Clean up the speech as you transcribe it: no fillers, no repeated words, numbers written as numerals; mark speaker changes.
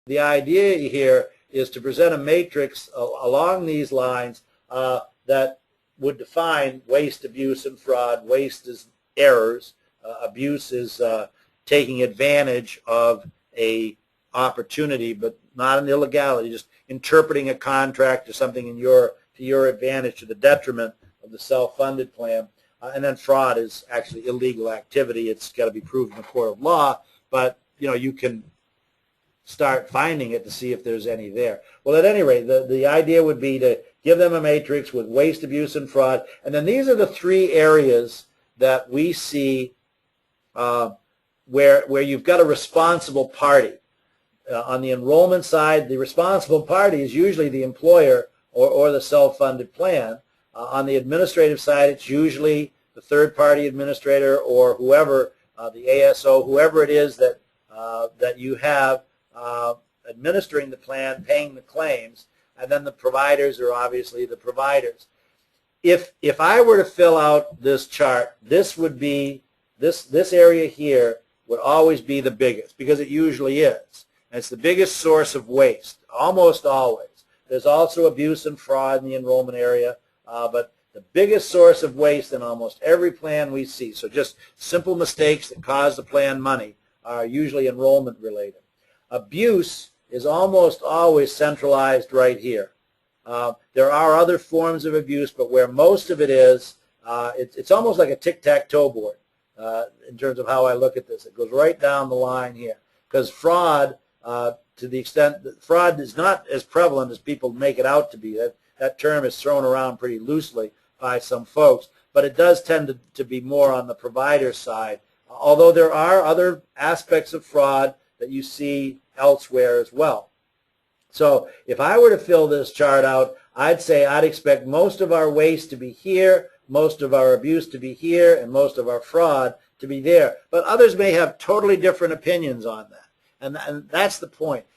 Speaker 1: The idea here is to present a matrix along these lines that would define waste, abuse, and fraud. Waste is errors. Abuse is taking advantage of a opportunity, but not an illegality, just interpreting a contract or something to your advantage, to the detriment of the self-funded plan. And then fraud is actually illegal activity. It's got to be proved in a court of law, but you can start finding it to see if there's any there. Well, at any rate, the idea would be to give them a matrix with waste, abuse, and fraud, and then these are the three areas that we see where you've got a responsible party. On the enrollment side, the responsible party is usually the employer or the self-funded plan. On the administrative side, it's usually the third-party administrator or whoever, the ASO, whoever it is that you have administering the plan, paying the claims, and then the providers are obviously the providers. If I were to fill out this chart, this would be this area here would always be the biggest, because it usually is. And it's the biggest source of waste, almost always. There's also abuse and fraud in the enrollment area, but the biggest source of waste in almost every plan we see, so just simple mistakes that cause the plan money, are usually enrollment related. Abuse is almost always centralized right here. There are other forms of abuse, but where most of it is, it's almost like a tic-tac-toe board in terms of how I look at this. It goes right down the line here, because fraud, to the extent that fraud is not as prevalent as people make it out to be. That term is thrown around pretty loosely by some folks, but it does tend to be more on the provider side, although there are other aspects of fraud that you see elsewhere as well. So if I were to fill this chart out, I'd say I'd expect most of our waste to be here, most of our abuse to be here, and most of our fraud to be there. But others may have totally different opinions on that. And that's the point.